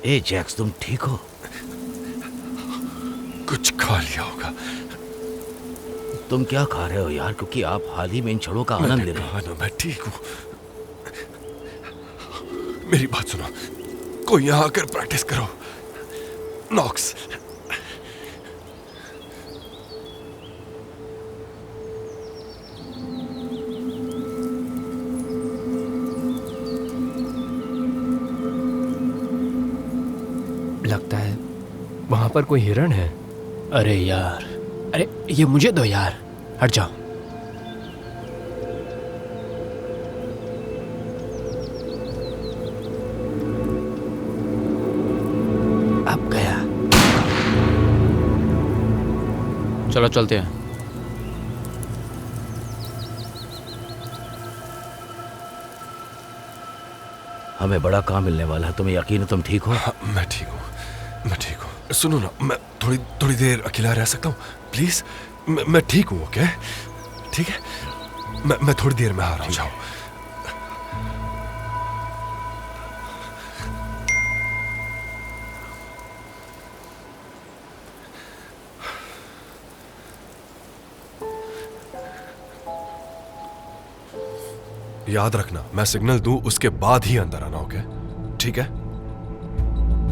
ए Jacques, तुम ठीक हो? कुछ खा लिया होगा। तुम क्या खा रहे हो यार? क्योंकि आप हाल ही में इन छड़ों का आनंद ले रहे हो। ना, मैं ठीक हूँ। मेरी बात सुनो, कोई यहाँ आकर प्रैक्टिस करो। नॉक्स, लगता है वहां पर कोई हिरण है। अरे यार, अरे ये मुझे दो यार, हट जाओ। अब गया। चलो चलते हैं। हमें बड़ा काम मिलने वाला है। तुम्हें यकीन है तुम ठीक हो? हाँ, मैं ठीक हूँ, मैं ठीक हूँ। सुनो ना, मैं थोड़ी देर अकेला रह सकता हूँ प्लीज? मैं ठीक हूँ, ओके? ठीक है, मैं थोड़ी देर में आ रहा हूँ। जाओ। याद रखना, मैं सिग्नल दूं उसके बाद ही अंदर आना, ओके? ठीक है?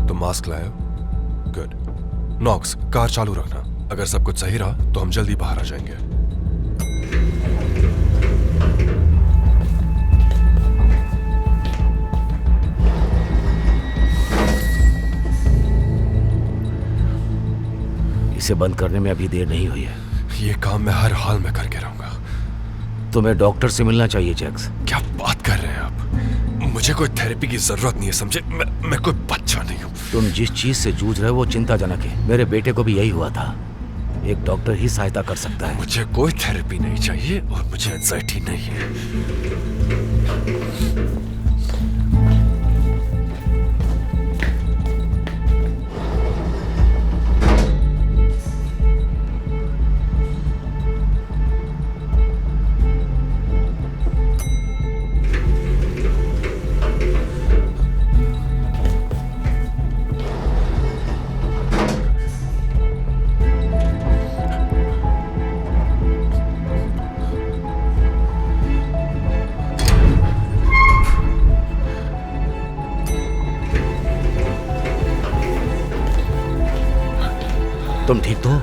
तो मास्क लाए हो? गुड। नॉक्स, कार चालू रखना। अगर सब कुछ सही रहा तो हम जल्दी बाहर आ जाएंगे। इसे बंद करने में अभी देर नहीं हुई है। ये काम मैं हर हाल में करके रहूंगा। तुम्हें डॉक्टर से मिलना चाहिए जैक्स। क्या बात कर रहे हैं आप? मुझे कोई थेरेपी की जरूरत नहीं है, समझे? मैं कोई बच्चा नहीं हूँ। तुम जिस चीज से जूझ रहे हो वो चिंताजनक है। मेरे बेटे को भी यही हुआ था। एक डॉक्टर ही सहायता कर सकता है। मुझे कोई थेरेपी नहीं चाहिए और मुझे एंजाइटी नहीं है। तुम ठीक तो हो?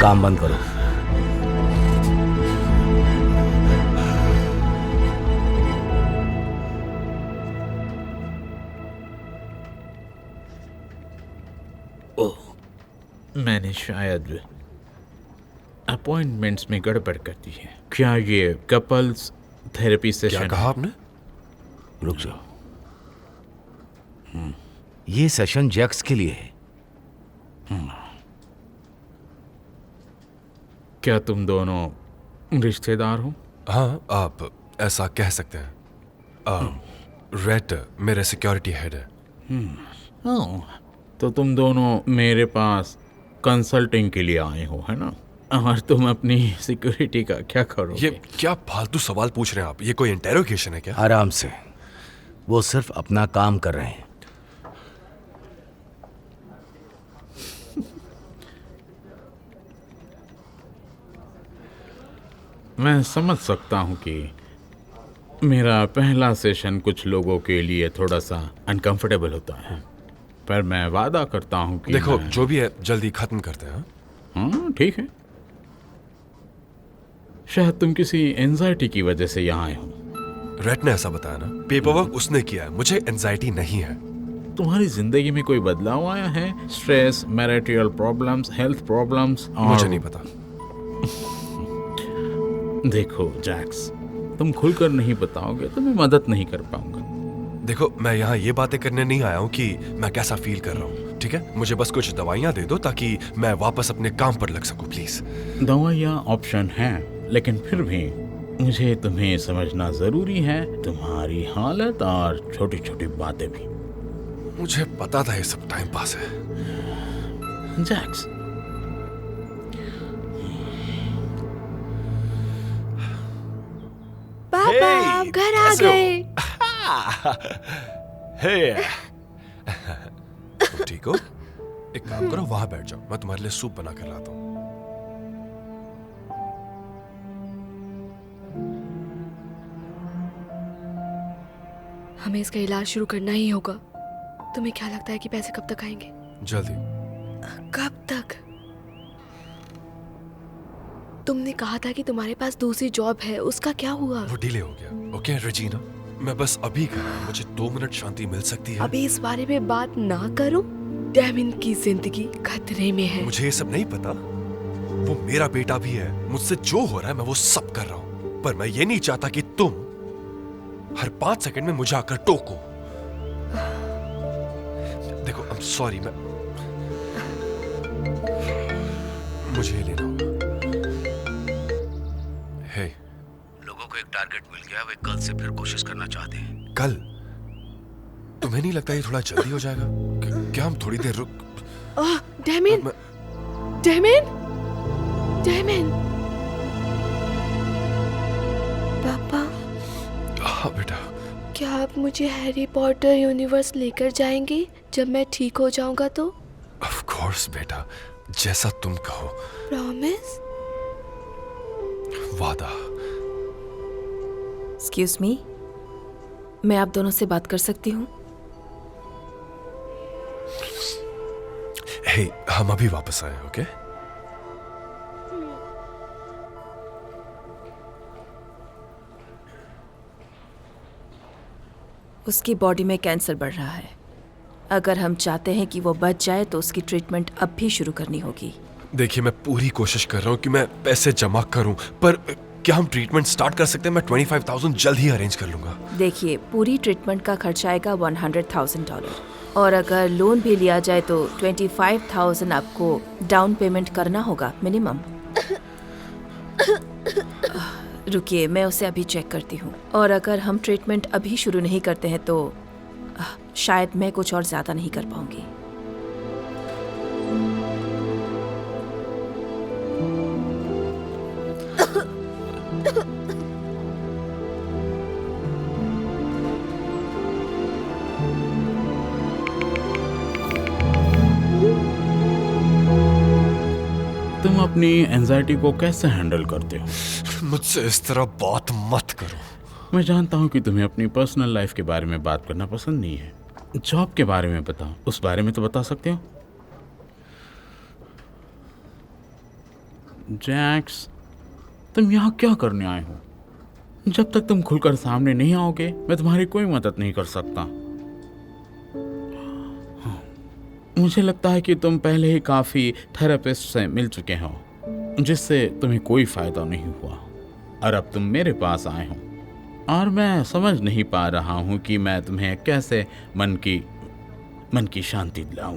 काम बंद करो। ओह, मैंने शायद अपॉइंटमेंट्स में गड़बड़ कर दी है। क्या ये कपल्स थेरेपी सेशन? क्या कहा आपने? रुक जाओ। ये सेशन जैक्स के लिए है। क्या तुम दोनों रिश्तेदार हो? हाँ, आप ऐसा कह सकते हैं। रेड मेरे सिक्योरिटी हेड है। ओह, तो तुम दोनों मेरे पास कंसल्टिंग के लिए आए हो, है ना? और तुम अपनी सिक्योरिटी का क्या करोगे? ये क्या फालतू सवाल पूछ रहे हैं आप? ये कोई इंटेरोगेशन है क्या? आराम से। वो सिर्फ अपना काम कर रहे हैं। मैं समझ सकता हूँ कि मेरा पहला सेशन कुछ लोगों के लिए थोड़ा सा अनकंफर्टेबल होता है, पर मैं वादा करता हूँ कि देखो, जो भी है जल्दी खत्म करते हैं। हाँ, ठीक है। शायद तुम किसी एंजाइटी की वजह से यहाँ आए हो। रेड ने ऐसा बताया ना, पेपरवर्क उसने किया है। मुझे एंजाइटी नहीं है। तुम्हारी जिंदगी में कोई बदलाव आया है? Stress, marital problems, health problems? मुझे नहीं पता। देखो जैक्स, तुम खुलकर नहीं बताओगे तो मैं मदद नहीं कर पाऊंगा। देखो, मैं यहाँ ये बातें करने नहीं आया हूँ कि मैं कैसा फील कर रहा हूँ, ठीक है? मुझे बस कुछ दवाइयाँ दे दो ताकि मैं वापस अपने काम पर लग सकूँ, प्लीज। दवाइयाँ ऑप्शन हैं, लेकिन फिर भी मुझे तुम्हें समझना जरूरी है, तुम्हारी हालत और छोटी छोटी बातें भी। मुझे पता था ये सब टाइम पास है। जैक्स, पापा, आप घर आ गए। हे तुम ठीक हो? एक काम करो, वहां बैठ जाओ, मैं तुम्हारे लिए सूप बना कर लाता हूँ। हमें इसका इलाज शुरू करना ही होगा। तुम्हें क्या लगता है कि पैसे कब तक आएंगे? जल्दी। कब तक? तुमने कहा था कि तुम्हारे पास दूसरी जॉब है, उसका क्या हुआ? वो डिले हो गया। ओके रजीना, मैं बस अभी कर रहा हूँ, मुझे 2 मिनट शांति मिल सकती है? अभी इस बारे में बात ना करो। डेविन की जिंदगी खतरे में है। मुझे ये सब नहीं पता। वो मेरा बेटा भी है, मुझसे जो हो रहा है मैं वो सब कर रहा हूँ, पर मैं ये नहीं चाहता कि तुम हर 5 सेकंड में मुझे आकर टोको। देखो, आई एम सॉरी, मुझे ये लेना होगा। हे, लोगों को एक टारगेट मिल गया, वे कल से फिर कोशिश करना चाहते हैं। कल? तुम्हें नहीं लगता ये थोड़ा जल्दी हो जाएगा? क्या हम थोड़ी देर रुक? डेमिन, डेमिन, डेमिन, पापा। हाँ बेटा। क्या आप मुझे हैरी पॉटर यूनिवर्स लेकर जाएंगे जब मैं ठीक हो जाऊंगा तो? ऑफ कोर्स बेटा, जैसा तुम कहो। प्रॉमिस? वादा। एक्सक्यूज मी, मैं आप दोनों से बात कर सकती हूँ? हे, हम अभी वापस आए, ओके? उसकी बॉडी में कैंसर बढ़ रहा है। अगर हम चाहते हैं कि वो बच जाए तो उसकी ट्रीटमेंट अब भी शुरू करनी होगी। देखिए, मैं पूरी कोशिश कर रहा हूँ कि मैं पैसे जमा करूं, पर क्या हम ट्रीटमेंट स्टार्ट कर सकते हैं? मैं 25,000 जल्द ही अरेंज कर लूंगा। देखिए, पूरी ट्रीटमेंट का खर्चा आएगा $100,000, और अगर लोन भी लिया जाए तो 25,000 आपको डाउन पेमेंट करना होगा मिनिमम। रुकिए, मैं उसे अभी चेक करती हूँ, और अगर हम ट्रीटमेंट अभी शुरू नहीं करते हैं तो शायद मैं कुछ और ज़्यादा नहीं कर पाऊंगी। तुम अपनी एंजाइटी को कैसे हैंडल करते हो? मुझसे इस तरह बात मत करो। मैं जानता हूँ कि तुम्हें अपनी पर्सनल लाइफ के बारे में बात करना पसंद नहीं है। जॉब के बारे में बताओ, उस बारे में तो बता सकते हो। जैक्स, तुम यहाँ क्या करने आए हो? जब तक तुम खुलकर सामने नहीं आओगे मैं तुम्हारी कोई मदद नहीं कर सकता। मुझे लगता है कि तुम पहले ही काफ़ी थेरेपिस्ट से मिल चुके हो जिससे तुम्हें कोई फ़ायदा नहीं हुआ, और अब तुम मेरे पास आए हो, और मैं समझ नहीं पा रहा हूँ कि मैं तुम्हें कैसे मन की शांति दिलाऊं।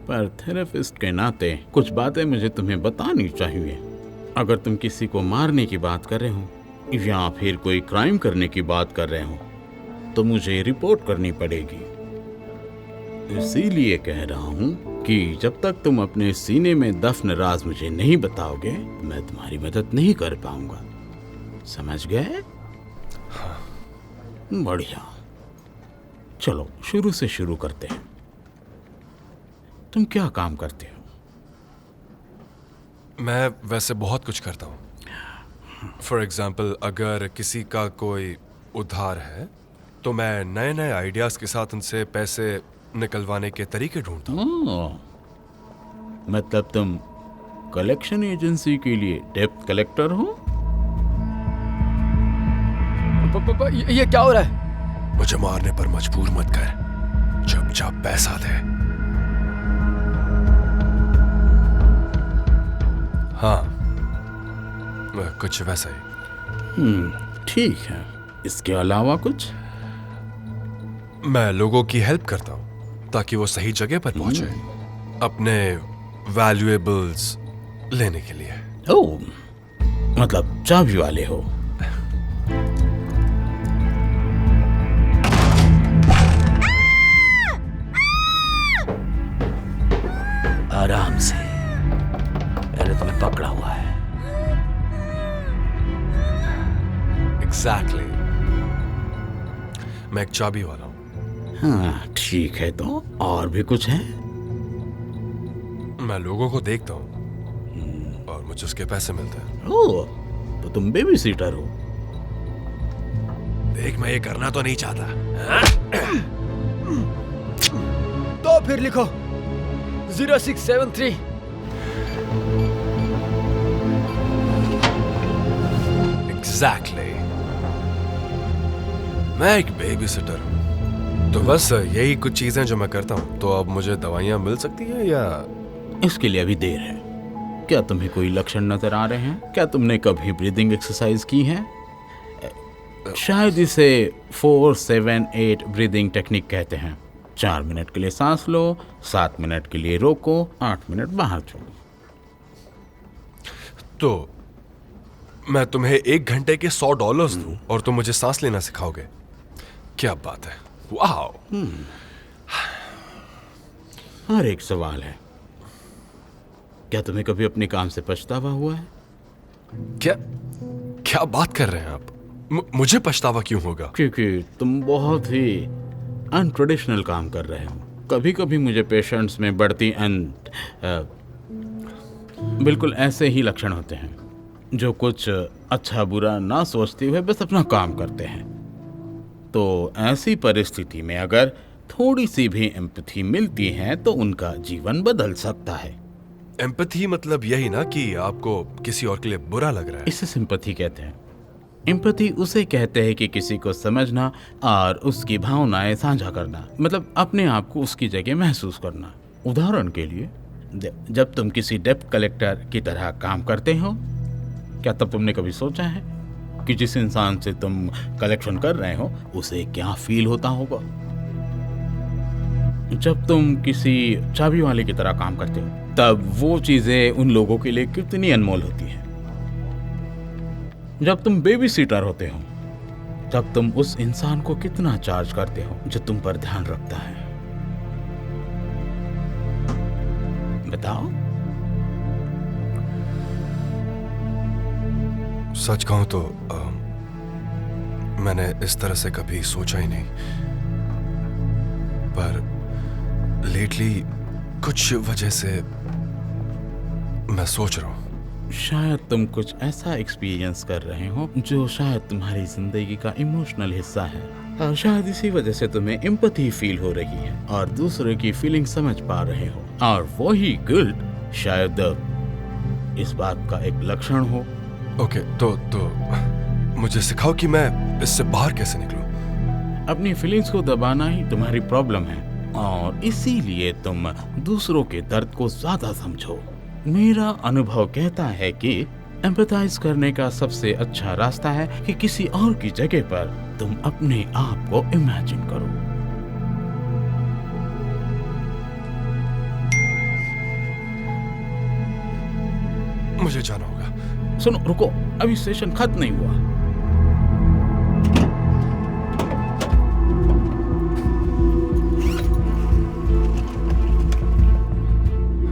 पर थेरेपिस्ट के नाते कुछ बातें मुझे तुम्हें बतानी चाहिए। अगर तुम किसी को मारने की बात कर रहे हो या फिर कोई क्राइम करने की बात कर रहे हो तो मुझे रिपोर्ट करनी पड़ेगी। इसीलिए कह रहा हूँ कि जब तक तुम अपने सीने में दफन राज मुझे नहीं बताओगे मैं तुम्हारी मदद नहीं कर पाऊंगा। समझ गए? हाँ। बढ़िया, चलो शुरू से शुरू करते हैं। तुम क्या काम करते हो? मैं वैसे बहुत कुछ करता हूँ। फॉर एग्जाम्पल, अगर किसी का कोई उधार है तो मैं नए नए आइडियाज के साथ उनसे पैसे निकलवाने के तरीके ढूंढता हूँ। मतलब तुम कलेक्शन एजेंसी के लिए डेप्थ कलेक्टर हो? ये क्या हो रहा है? मुझे मारने पर मजबूर मत कर, चुपचाप पैसा दे। हाँ, कुछ वैसा ही। ठीक है। इसके अलावा कुछ? मैं लोगों की हेल्प करता हूँ ताकि वो सही जगह पर पहुंचे अपने वैल्यूएबल्स लेने के लिए। ओह, मतलब चाबी वाले हो? आराम से, मैंने तुम्हें पकड़ा हुआ है। एग्जैक्टली। मैं एक चाबी वाला हूँ। हाँ ठीक है, तो और भी कुछ है? मैं लोगों को देखता हूँ और मुझे उसके पैसे मिलते हैं। ओह, तो तुम बेबी सीटर हो। देख, मैं ये करना तो नहीं चाहता। तो फिर लिखो 0673। एग्जैक्टली। मैं एक बेबी सिटर हूँ। तो बस यही कुछ चीजें जो मैं करता हूँ। तो अब मुझे दवाइयाँ मिल सकती है या? इसके लिए अभी देर है। क्या तुम्हें कोई लक्षण नजर आ रहे हैं? क्या तुमने कभी ब्रीदिंग एक्सरसाइज की है? शायद इसे 4-7-8 ब्रीदिंग टेक्निक कहते हैं। 4 मिनट के लिए सांस लो, 7 मिनट के लिए रोको, 8 मिनट बाहर छोड़ो। तो मैं तुम्हें 1 घंटे के $100 दूं और तुम मुझे सांस लेना सिखाओगे? क्या बात है, वाओ। और एक सवाल है, क्या तुम्हें कभी अपने काम से पछतावा हुआ है? क्या बात कर रहे हैं आप? मुझे पछतावा क्यों होगा? क्योंकि तुम बहुत ही अनट्रेडिशनल काम कर रहे हो। कभी कभी मुझे पेशेंट्स में बढ़ती बिल्कुल ऐसे ही लक्षण होते हैं, जो कुछ अच्छा बुरा ना सोचते हुए बस अपना काम करते हैं। तो ऐसी परिस्थिति में अगर थोड़ी सी भी एम्पैथी मिलती है तो उनका जीवन बदल सकता है। एम्पैथी मतलब यही ना कि आपको किसी और के लिए बुरा लग रहा है? इसे सिंपैथी कहते हैं। एम्पैथी उसे कहते हैं कि किसी को समझना और उसकी भावनाएं साझा करना, मतलब अपने आप को उसकी जगह महसूस करना। उदाहरण के लिए, जब तुम किसी डेब्ट कलेक्टर की तरह काम करते हो, क्या तब तुमने कभी सोचा है कि जिस इंसान से तुम कलेक्शन कर रहे हो उसे क्या फील होता होगा? जब तुम किसी चाबी वाले की तरह काम करते हो, तब वो चीजें उन लोगों के लिए कितनी अनमोल होती हैं। जब तुम बेबी सीटर होते हो, तब तुम उस इंसान को कितना चार्ज करते हो जो तुम पर ध्यान रखता है। बताओ। सच कहूं तो मैंने इस तरह से कभी सोचा ही नहीं, पर लेटली कुछ वजह से मैं सोच रहा हूं। शायद तुम कुछ ऐसा एक्सपीरियंस कर रहे हो जो शायद तुम्हारी जिंदगी का इमोशनल हिस्सा है, और शायद इसी वजह से तुम्हें एम्पैथी फील हो रही है और दूसरे की फीलिंग समझ पा रहे हो, और वही गिल्ट शायद इस बात का एक लक्षण हो। ओके, तो मुझे सिखाओ कि मैं इससे बाहर कैसे निकलूं। अपनी फीलिंग्स को दबाना ही तुम्हारी प्रॉब्लम है, और इसीलिए तुम दूसरों के दर्द को ज्यादा समझो। मेरा अनुभव कहता है कि एम्पैथाइज करने का सबसे अच्छा रास्ता है कि किसी और की जगह पर तुम अपने आप को इमेजिन करो। मुझे जाना होगा। सुनो, रुको, अभी सेशन खत्म नहीं हुआ।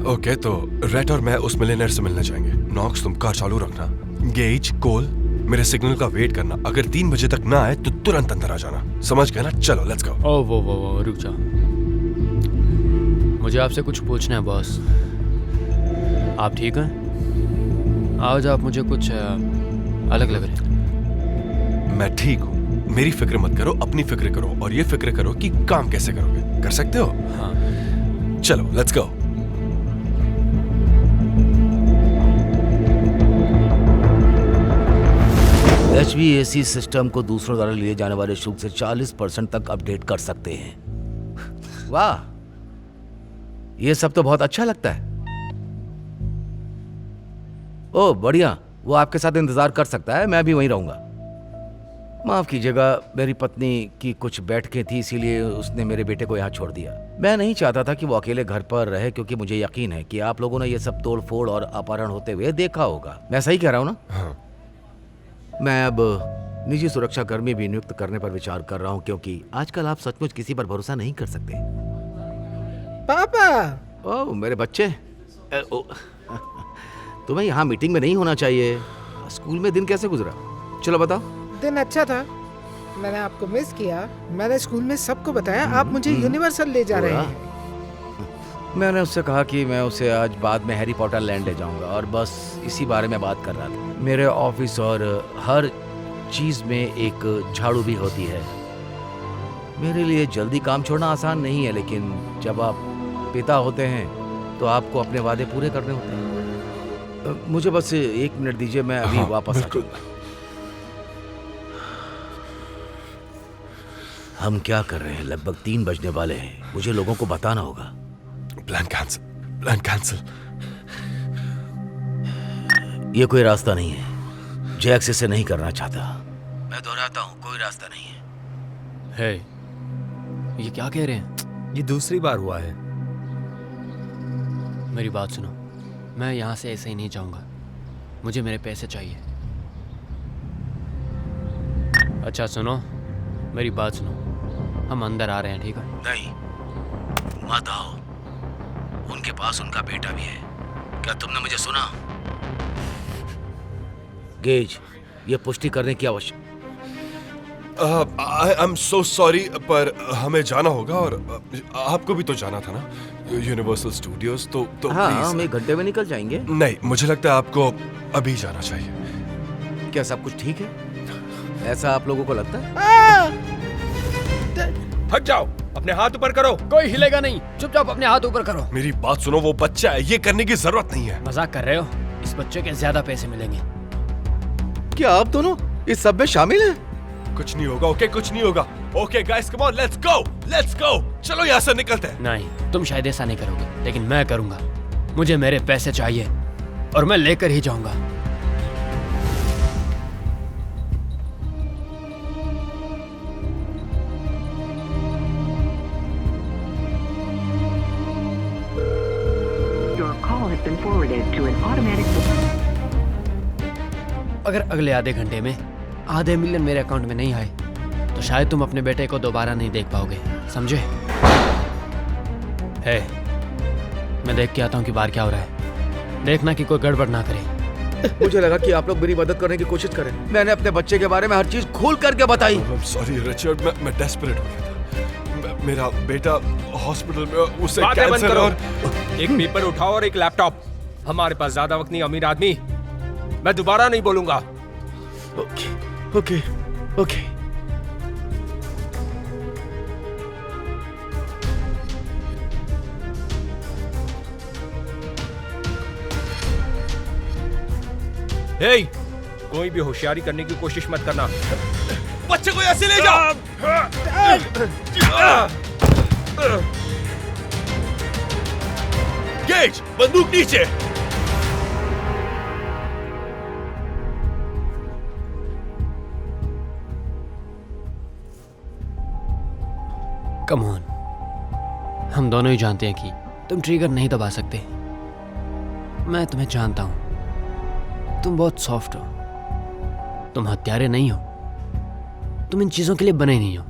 ओके, तो रेट और मैं उस मिलियनेयर से मिलने जाएंगे। नॉक्स, तुम कार चालू रखना। गेज, कोल, मेरे सिग्नल का वेट करना। अगर 3 बजे तक ना आए तो तुरंत अंदर आ जाना। समझ गए ना? चलो, लेट्स गो। ओ वो रुक जा, मुझे आपसे कुछ पूछना है बॉस। आप ठीक हैं? आज आप मुझे कुछ अलग लग रहे हैं। मैं ठीक हूँ, मेरी फिक्र मत करो, अपनी फिक्र करो, और ये फिक्र करो कि काम कैसे करोगे। कर सकते हो? हाँ। चलो, लेट्स गो। HVAC सिस्टम को दूसरों द्वारा लिए जाने वाले शुल्क से 40% तक अपडेट कर सकते हैं। वाह, ये सब तो बहुत अच्छा लगता है। ओह बढ़िया, वो आपके साथ इंतजार कर सकता है, मैं भी वहीं रहूंगा। माफ कीजिएगा, मेरी पत्नी की कुछ बैठकें थी, इसीलिए उसने मेरे बेटे को यहाँ छोड़ दिया। मैं नहीं चाहता था कि वो अकेले घर पर रहे, क्योंकि मुझे यकीन है कि आप लोगों ने ये सब तोड़ फोड़ और अपहरण होते हुए देखा होगा। मैं सही कह रहा हूँ ना? हाँ। मैं अब निजी सुरक्षा कर्मी भी नियुक्त करने पर विचार कर रहा हूँ, क्योंकि आजकल आप सचमुच किसी पर भरोसा नहीं कर सकते। पापा, ओह मेरे बच्चे, तुम्हें यहाँ मीटिंग में नहीं होना चाहिए। स्कूल में दिन कैसे गुजरा? चलो बताओ। दिन अच्छा था। मैंने आपको मिस किया। मैंने स्कूल में सबको बताया आप मुझे यूनिवर्सल ले जा रहे हैं। मैंने उससे कहा कि मैं उसे आज बाद में हैरी पॉटर लैंड ले जाऊंगा और बस इसी बारे में बात कर रहा था। मेरे ऑफिस और हर चीज में एक झाड़ू भी होती है। मेरे लिए जल्दी काम छोड़ना आसान नहीं है, लेकिन जब आप पिता होते हैं तो आपको अपने वादे पूरे करने होते हैं। मुझे बस 1 मिनट दीजिए, मैं अभी हाँ, वापस आ बिल्कुल। जाऊंगा। हम क्या कर रहे हैं? लगभग 3 बजने वाले हैं। मुझे लोगों को बताना होगा। Plan cancel, plan cancel. ये कोई रास्ता नहीं है। जैक्स इसे नहीं करना चाहता। मैं दोहराता हूँ, कोई रास्ता नहीं है। है, ये क्या कह रहे हैं? ये दूसरी बार हुआ है। मेरी बात सुनो, मैं यहाँ से ऐसे ही नहीं जाऊँगा। मुझे मेरे पैसे चाहिए। अच्छा सुनो, मेरी बात सुनो, हम अंदर आ रहे हैं, ठीक है? नहीं, मत आओ। उनके पास उनका बेटा भी है। क्या तुमने मुझे सुना? गेज, ये पुष्टि करने की आवश्यक। आई एम सो सॉरी, पर हमें जाना होगा और आपको भी तो जाना था ना, यूनिवर्सल स्टूडियोज। तो हाँ, प्लीज। हम 1 घंटे में निकल जाएंगे। नहीं, मुझे लगता है आपको अभी जाना चाहिए। क्या सब कुछ ठीक है? ऐसा आप लोगों को लगता है? हट जाओ, अपने हाथ ऊपर करो। कोई हिलेगा नहीं, चुपचाप अपने हाथ ऊपर करो। मेरी बात सुनो, वो बच्चा है, ये करने की जरूरत नहीं है। मजाक कर रहे हो? इस बच्चे के ज्यादा पैसे मिलेंगे। क्या आप दोनों इस सब में शामिल हैं? कुछ नहीं होगा, ओके? कुछ नहीं होगा। Okay guys, come on, let's go, let's go. चलो यहाँ से निकलते हैं। नहीं, तुम शायद ऐसा नहीं करोगे, लेकिन मैं करूंगा। मुझे मेरे पैसे चाहिए और मैं लेकर ही जाऊंगा। Your call has been forwarded to an automatic. अगर अगले आधे घंटे में आधे मिलियन मेरे अकाउंट में नहीं आए तो शायद तुम अपने बेटे को दोबारा नहीं देख पाओगे, समझे? है, मैं देख के आता हूँ कि बाहर क्या हो रहा है। देखना कि कोई गड़बड़ ना करे। मुझे लगा कि आप लोग मेरी मदद करने की कोशिश करें। मैंने अपने बच्चे के बारे में हर चीज खोल करके बताई। सॉरी रिचर्ड, मैं डेस्परेट हो गया था। मेरा बेटा हॉस्पिटल में, उसे बातें बंद कैंसर करो। और एक पेपर उठाओ और एक लैपटॉप। हमारे पास ज्यादा वक्त नहीं, अमीर आदमी। मैं दोबारा नहीं बोलूंगा। Okay, okay, okay. हे, कोई भी होशियारी करने की कोशिश मत करना। बच्चे को ऐसे ले जाओ। गेज, बंदूक नीचे। कम ऑन, हम दोनों ही जानते हैं कि तुम ट्रिगर नहीं दबा सकते। मैं तुम्हें जानता हूं, तुम बहुत सॉफ्ट हो। तुम हत्यारे नहीं हो। तुम इन चीजों के लिए बने नहीं हो।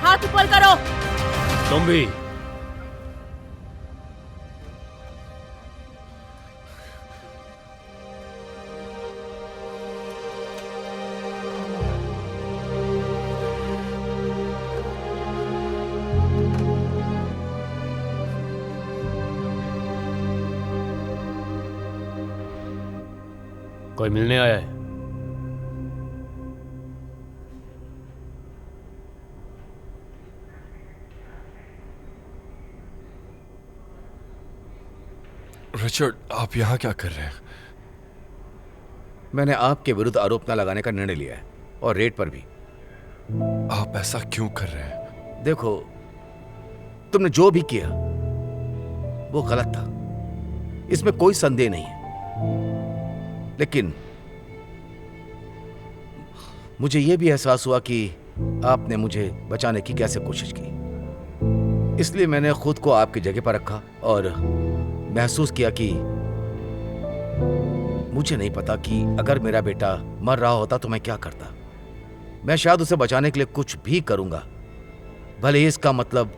हाथ ऊपर करो। तुम भी। कोई मिलने आया है? रिचर्ड, आप यहाँ क्या कर रहे हैं? मैंने आपके विरुद्ध आरोप न लगाने का निर्णय लिया है, और रेट पर भी। आप ऐसा क्यों कर रहे हैं? देखो, तुमने जो भी किया वो गलत था, इसमें कोई संदेह नहीं है। लेकिन मुझे यह भी एहसास हुआ कि आपने मुझे बचाने की कैसे कोशिश की। इसलिए मैंने खुद को आपकी जगह पर रखा और महसूस किया कि मुझे नहीं पता कि अगर मेरा बेटा मर रहा होता तो मैं क्या करता। मैं शायद उसे बचाने के लिए कुछ भी करूंगा, भले ही इसका मतलब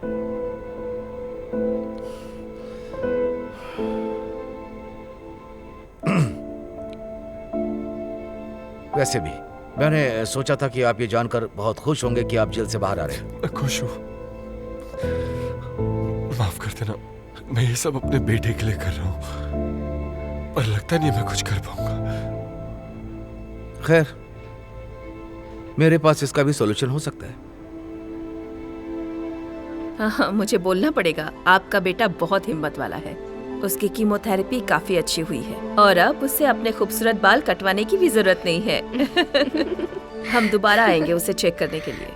वैसे भी मैंने सोचा था कि आप ये जानकर बहुत खुश होंगे कि आप जेल से बाहर आ रहे हैं। मैं खुश हूँ। माफ कर देना, मैं ये सब अपने बेटे के लिए कर रहा हूँ, पर लगता नहीं मैं कुछ कर पाऊंगा। खैर, मेरे पास इसका भी सॉल्यूशन हो सकता है। हाँ, मुझे बोलना पड़ेगा, आपका बेटा बहुत हिम्मत वाला है। उसकी कीमोथेरेपी काफी अच्छी हुई है और अब उसे अपने खूबसूरत बाल कटवाने की भी जरूरत नहीं है। हम दोबारा आएंगे उसे चेक करने के लिए।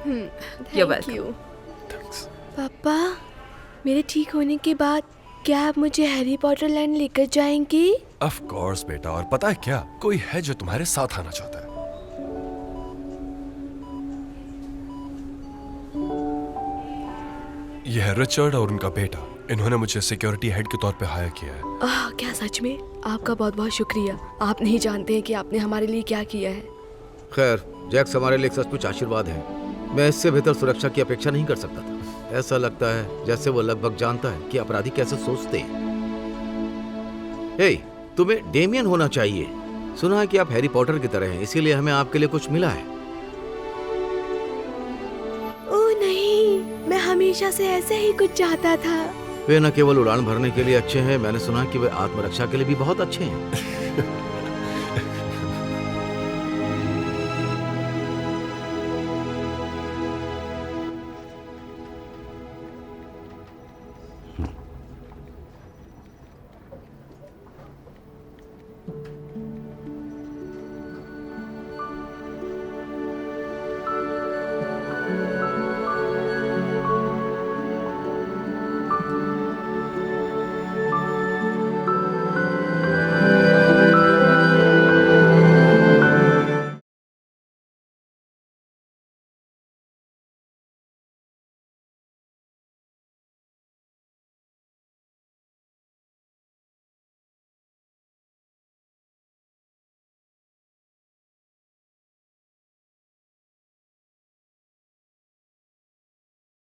You're welcome. पापा, मेरे ठीक होने के बाद क्या आप मुझे हैरी पॉटर लैंड लेकर जाएंगे? ऑफ कोर्स बेटा, और पता है क्या, कोई है जो तुम्हारे साथ आना चाहता है। यह है रिचर्ड और उनका बेटा। इन्होंने मुझे सिक्योरिटी हेड के तौर पे हायर किया है। क्या सच में? आपका बहुत बहुत शुक्रिया। आप नहीं जानते हैं कि आपने हमारे लिए क्या किया है। खैर, जैक्स हमारे लिए सचमुच आशीर्वाद है। मैं इससे बेहतर सुरक्षा की अपेक्षा नहीं कर सकता था। ऐसा लगता है जैसे वो लगभग जानता है कि अपराधी कैसे सोचते हैं। हे, तुम्हें डेमियन होना चाहिए। सुना है कि आप हैरी पॉटर की तरह हैं, इसीलिए हमें आपके लिए कुछ मिला है। ओह नहीं, मैं हमेशा से ऐसे ही कुछ चाहता था। वे न केवल उड़ान भरने के लिए अच्छे हैं, मैंने सुना कि वे आत्मरक्षा के लिए भी बहुत अच्छे हैं।